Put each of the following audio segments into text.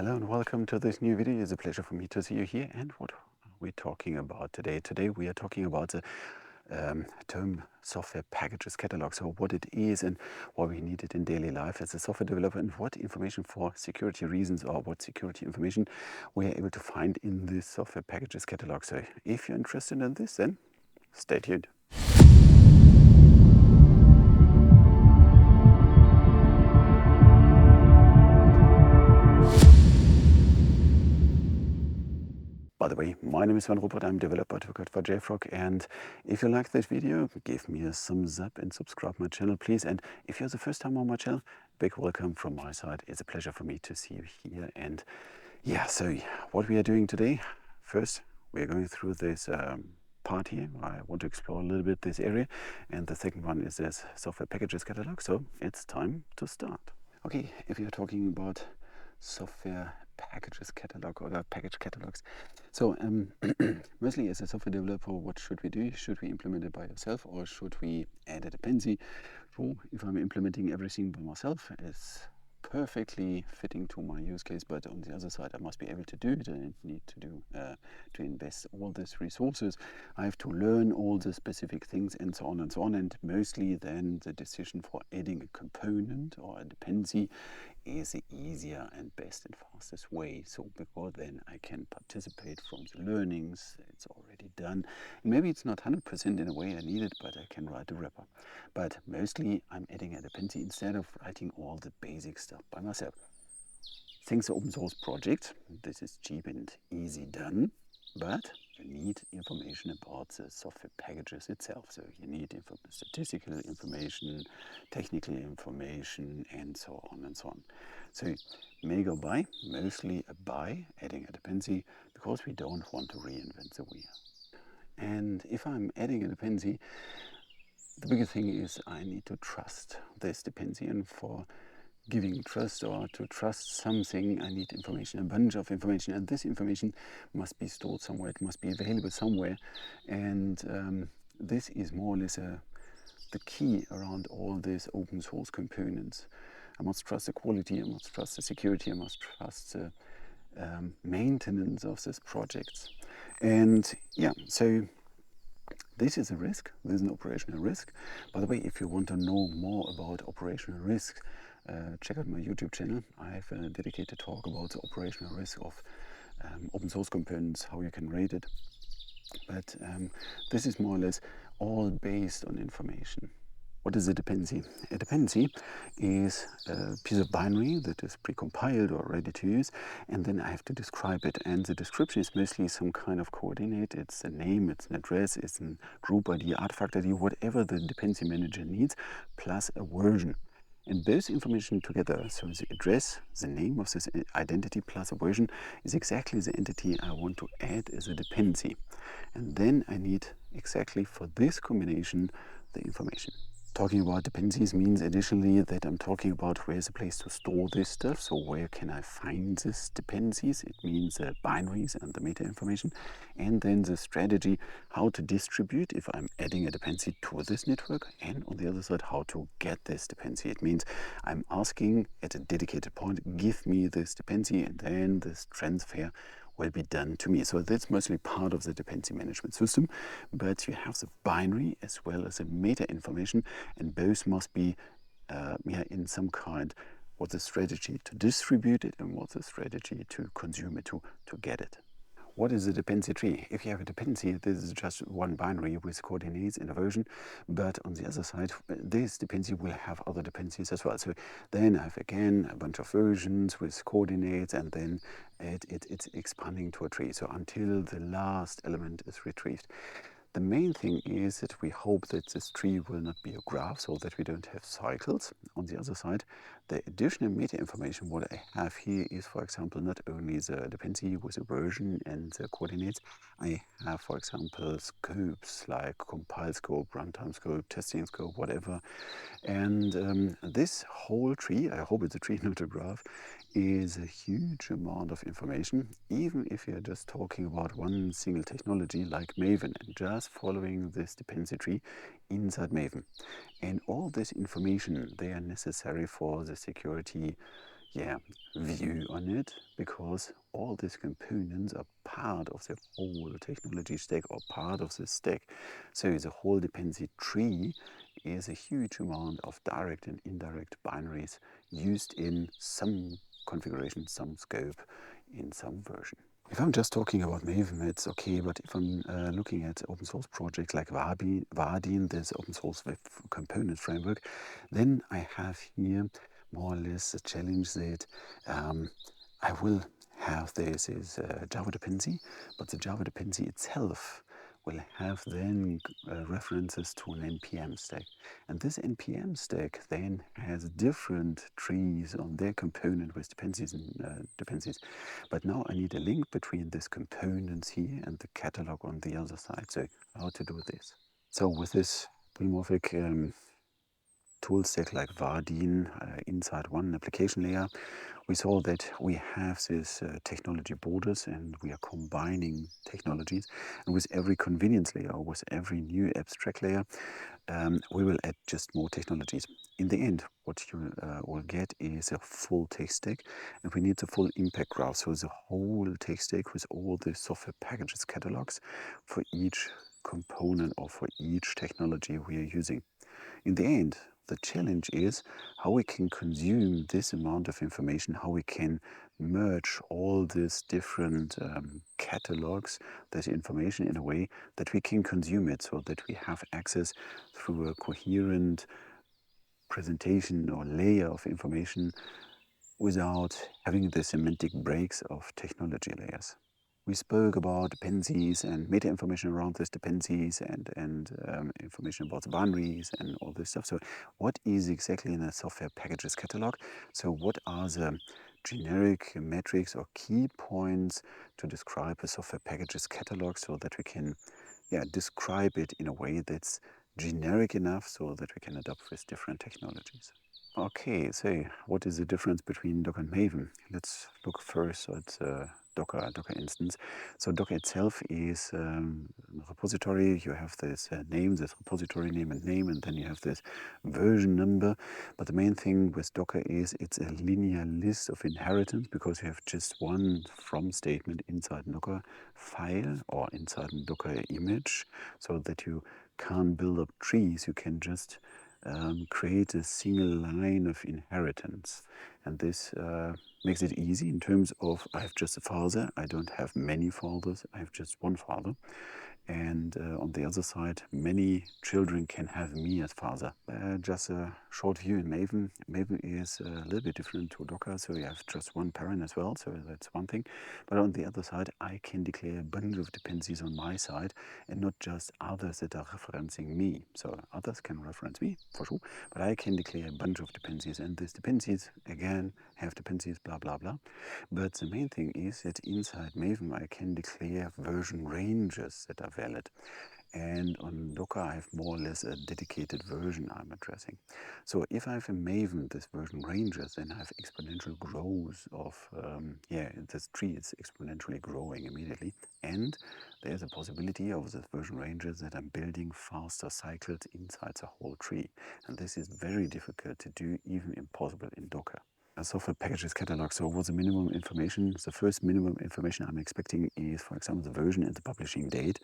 Hello and welcome to this new video. It's a pleasure for me to see you here. And what we're talking about today. Today we are talking about the term software packages catalog. So what it is and why we need it in daily life as a software developer, and what information for security reasons or what security information we are able to find in this software packages catalog. So if you're interested in this, then stay tuned. By the way, my name is Van Rupert, I'm developer advocate for JFrog, and if you like this video, give me a thumbs up and subscribe my channel, please. And if you're the first time on my channel, big welcome from my side. It's a pleasure for me to see you here. And yeah, so what we are doing today, first, we are going through this part here. I want to explore a little bit this area, and the second one is this software packages catalog. So it's time to start. Okay, if you're talking about software packages catalog or package catalogs. So mostly as a software developer, what should we do? Should we implement it by ourselves, or should we add a dependency? So if I'm implementing everything by myself, it's perfectly fitting to my use case, but on the other side I must be able to do it, and need to do to invest all these resources. I have to learn all the specific things and so on and so on, and mostly then the decision for adding a component or a dependency is the easier and best and fastest way. So because then I can participate from the learnings, it's already done. And maybe it's not 100% in a way I need it, but I can write a wrapper. But mostly I'm adding a dependency instead of writing all the basic stuff by myself. Thanks to open source project, this is cheap and easy done, but you need information about the software packages itself. So you need statistical information, technical information, and so on and so on. So may go by, mostly a buy, adding a dependency, because we don't want to reinvent the wheel. And if I'm adding a dependency, the biggest thing is I need to trust this dependency, and for giving trust or to trust something, I need information, a bunch of information, and this information must be stored somewhere, it must be available somewhere, and this is more or less the key around all these open source components. I must trust the quality, I must trust the security, I must trust the maintenance of these projects. And yeah, so this is a risk, this is an operational risk. By the way, if you want to know more about operational risk, check out my YouTube channel. I have a dedicated talk about the operational risk of open source components, how you can rate it. But this is more or less all based on information. What is a dependency? A dependency is a piece of binary that is precompiled or ready to use, and then I have to describe it. And the description is mostly some kind of coordinate. It's a name, it's an address, it's a group ID, artifact ID, whatever the dependency manager needs, plus a version. And both information together, so the address, the name of this identity plus a version, is exactly the entity I want to add as a dependency. And then I need exactly for this combination the information. Talking about dependencies means additionally that I'm talking about where's the place to store this stuff. So where can I find these dependencies? It means the binaries and the meta information. And then the strategy, how to distribute if I'm adding a dependency to this network. And on the other side, how to get this dependency. It means I'm asking at a dedicated point, give me this dependency, and then this transfer will be done to me. So that's mostly part of the dependency management system, but you have the binary as well as the meta information, and both must be in some kind what's the strategy to distribute it and what's the strategy to consume it, to get it. What is a dependency tree? If you have a dependency, this is just one binary with coordinates and a version, but on the other side, this dependency will have other dependencies as well. So then I have again a bunch of versions with coordinates, and then it's expanding to a tree, so until the last element is retrieved. The main thing is that we hope that this tree will not be a graph, so that we don't have cycles. On the other side, the additional meta information, what I have here is, for example, not only the dependency with the version and the coordinates. I have, for example, scopes like compile scope, runtime scope, testing scope, whatever. And this whole tree, I hope it's a tree, not a graph, is a huge amount of information, even if you're just talking about one single technology like Maven and just following this dependency tree inside Maven. And all this information, they are necessary for the security view on it, because all these components are part of the whole technology stack or part of the stack. So the whole dependency tree is a huge amount of direct and indirect binaries used in some configuration, some scope, in some version. If I'm just talking about Maven, it's okay, but if I'm looking at open source projects like Vardin, this open source web component framework, then I have here more or less a challenge that I will have this is Java dependency, but the Java dependency itself will have then references to an NPM stack. And this NPM stack then has different trees on their component with dependencies and dependencies. But now I need a link between these components here and the catalog on the other side. So how to do this? So with this polymorphic tool stack like Vardin inside one application layer, we saw that we have these technology borders and we are combining technologies. And with every convenience layer or with every new abstract layer, we will add just more technologies. In the end, what you will get is a full tech stack, and we need the full impact graph. So the whole tech stack with all the software packages catalogs for each component or for each technology we are using. In the end, the challenge is how we can consume this amount of information, how we can merge all these different catalogs, this information in a way that we can consume it so that we have access through a coherent presentation or layer of information without having the semantic breaks of technology layers. We spoke about dependencies and meta information around these dependencies and information about the binaries and all this stuff. So what is exactly in a software packages catalog? So what are the generic metrics or key points to describe a software packages catalog so that we can describe it in a way that's generic enough so that we can adapt with different technologies? Okay, so what is the difference between Docker and Maven? Let's look first at Docker instance. So Docker itself is a repository. You have this name, this repository name, and then you have this version number. But the main thing with Docker is it's a linear list of inheritance, because you have just one from statement inside Docker file or inside a Docker image, so that you can't build up trees. You can just create a single line of inheritance. And this makes it easy in terms of I have just a father, I don't have many fathers, I have just one father. And on the other side, many children can have me as father. Just a short view in Maven. Maven is a little bit different to Docker, so you have just one parent as well, so that's one thing. But on the other side, I can declare a bunch of dependencies on my side and not just others that are referencing me. So others can reference me, for sure, but I can declare a bunch of dependencies, and these dependencies, again, have dependencies, blah, blah, blah. But the main thing is that inside Maven, I can declare version ranges that are valid. And on Docker, I have more or less a dedicated version I'm addressing. So if I have in Maven this version ranges, then I have exponential growth of, this tree is exponentially growing immediately. And there's a possibility of this version ranges that I'm building faster cycles inside the whole tree. And this is very difficult to do, even impossible in Docker. A software packages catalog. So what's the minimum information? The first minimum information I'm expecting is, for example, the version and the publishing date.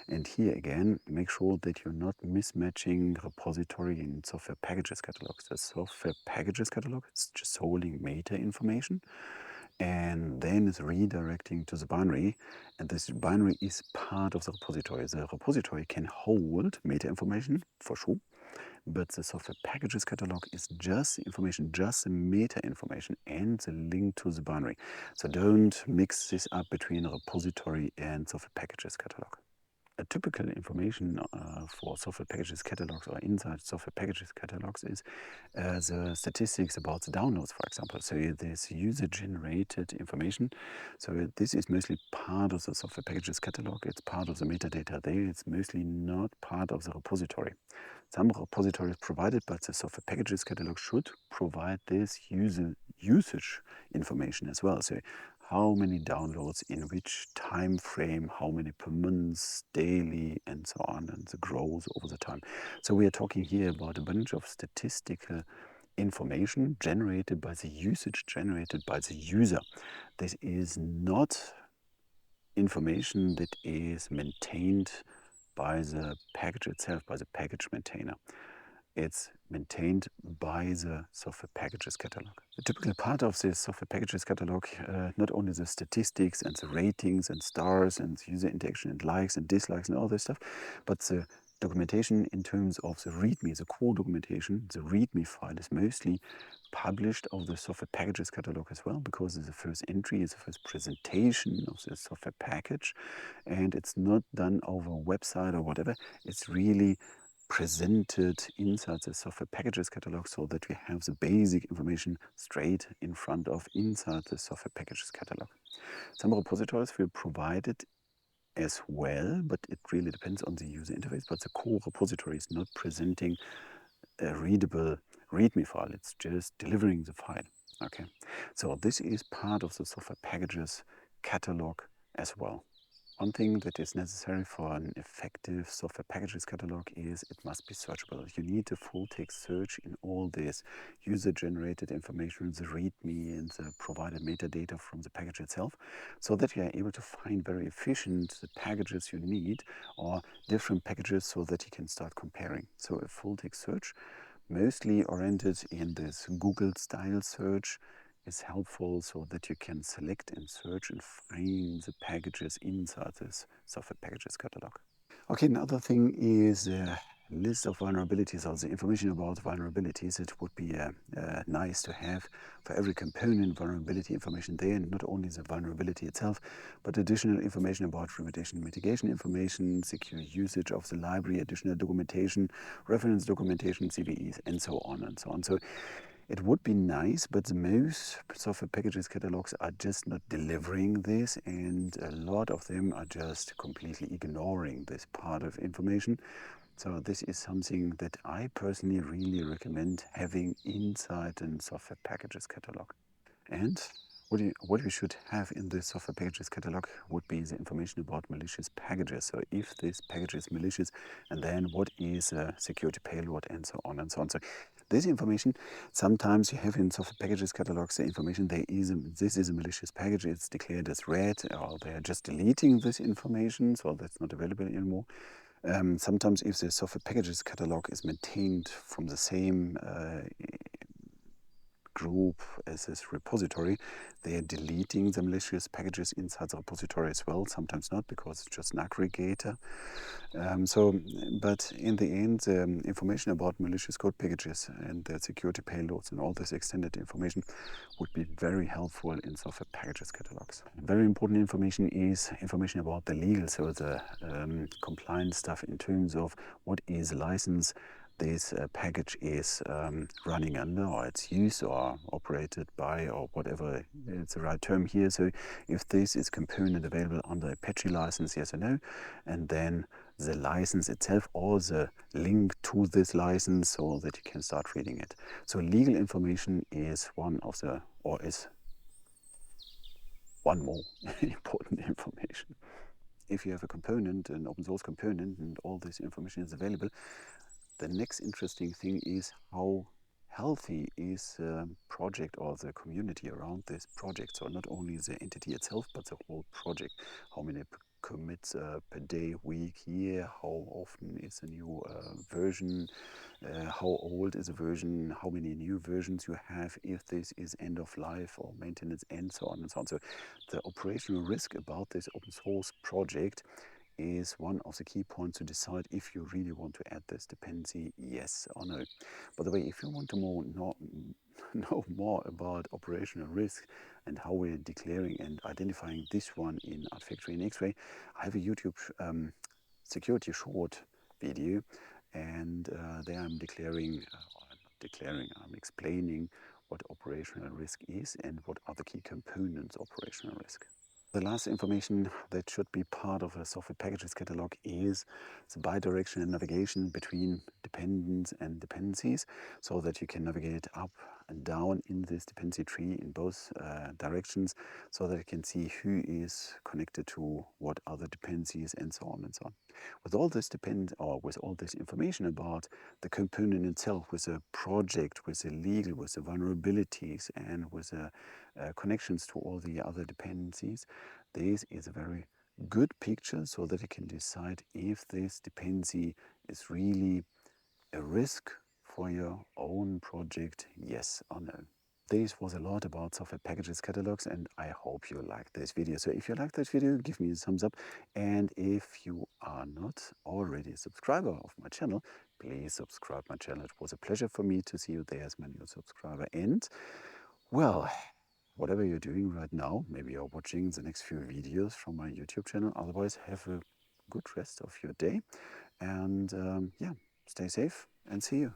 And here again, make sure that you're not mismatching repository and software packages catalogs. The software packages catalog is just holding meta information and then it's redirecting to the binary. And this binary is part of the repository. The repository can hold meta information for sure, but the software packages catalog is just information, just the meta information and the link to the binary. So don't mix this up between a repository and software packages catalog. A typical information for software packages catalogs or inside software packages catalogs is the statistics about the downloads, for example. So this user-generated information. So this is mostly part of the software packages catalog. It's part of the metadata there. It's mostly not part of the repository. Some repositories provide it, but the software packages catalog should provide this usage information as well. So how many downloads in which time frame, how many per month, daily, and so on, and the growth over the time. So we are talking here about a bunch of statistical information generated by the usage, generated by the user. This is not information that is maintained by the package itself, by the package maintainer. It's maintained by the software packages catalog. The typical part of this software packages catalog, not only the statistics and the ratings and stars and user interaction and likes and dislikes and all this stuff, but the documentation in terms of the README, the core documentation, the README file is mostly published of the software packages catalog as well, because it's the first entry, it's the first presentation of the software package, and it's not done over a website or whatever. It's really presented inside the software packages catalog, so that we have the basic information straight in front of inside the software packages catalog. Some repositories will provide it as well, but it really depends on the user interface. But the core repository is not presenting a readable README file, it's just delivering the file. Okay, so this is part of the software packages catalog as well. One thing that is necessary for an effective software packages catalog is it must be searchable. You need a full text search in all this user-generated information, the README and the provided metadata from the package itself, so that you are able to find very efficient the packages you need or different packages, so that you can start comparing. So a full text search, mostly oriented in this Google style search, is helpful, so that you can select and search and find the packages inside this software packages catalog. Okay, another thing is a list of vulnerabilities, or the information about vulnerabilities. It would be nice to have for every component vulnerability information there, and not only the vulnerability itself, but additional information about remediation and mitigation information, secure usage of the library, additional documentation, reference documentation, CVEs, and so on and so on. So it would be nice, but most software packages catalogs are just not delivering this, and a lot of them are just completely ignoring this part of information. So this is something that I personally really recommend having inside a software packages catalog. And what you should have in the software packages catalog would be the information about malicious packages. So if this package is malicious, and then what is a security payload, and so on and so on. So this information, sometimes you have in software packages catalogs the information this is a malicious package, it's declared as red, or they are just deleting this information, so that's not available anymore. Sometimes if the software packages catalog is maintained from the same group as this repository, they are deleting the malicious packages inside the repository as well. Sometimes not, because it's just an aggregator. But in the end, the information about malicious code packages and the security payloads and all this extended information would be very helpful in software packages catalogs. Very important information is information about the legal, so the compliance stuff in terms of what is license this package is running under, or it's used or operated by, or whatever is the right term here. So if this is component available under Apache license, yes or no, and then the license itself or the link to this license, so that you can start reading it. So legal information is one more important information. If you have a component, an open source component, and all this information is available, the next interesting thing is how healthy is the project or the community around this project. So not only the entity itself, but the whole project. How many commits per day, week, year, how often is a new version, how old is a version, how many new versions you have, if this is end of life or maintenance, and so on and so on. So the operational risk about this open source project is one of the key points to decide if you really want to add this dependency, yes or no. By the way, if you want to know more about operational risk and how we're declaring and identifying this one in Artifactory and X-Ray, I have a YouTube security short video, and there I'm I'm explaining what operational risk is and what are the key components of operational risk. The last information that should be part of a software packages catalog is the bidirectional navigation between dependents and dependencies, so that you can navigate up down in this dependency tree in both directions, so that I can see who is connected to what other dependencies and so on and so on. With all this with all this information about the component itself, with the project, with the legal, with the vulnerabilities, and with the connections to all the other dependencies, this is a very good picture so that you can decide if this dependency is really a risk for your own project, yes or no. This was a lot about software packages catalogs, and I hope you liked this video. So if you liked this video, give me a thumbs up, and if you are not already a subscriber of my channel, please subscribe my channel. It was a pleasure for me to see you there as my new subscriber. And well, whatever you're doing right now, maybe you're watching the next few videos from my YouTube channel. Otherwise, have a good rest of your day, and yeah, stay safe and see you.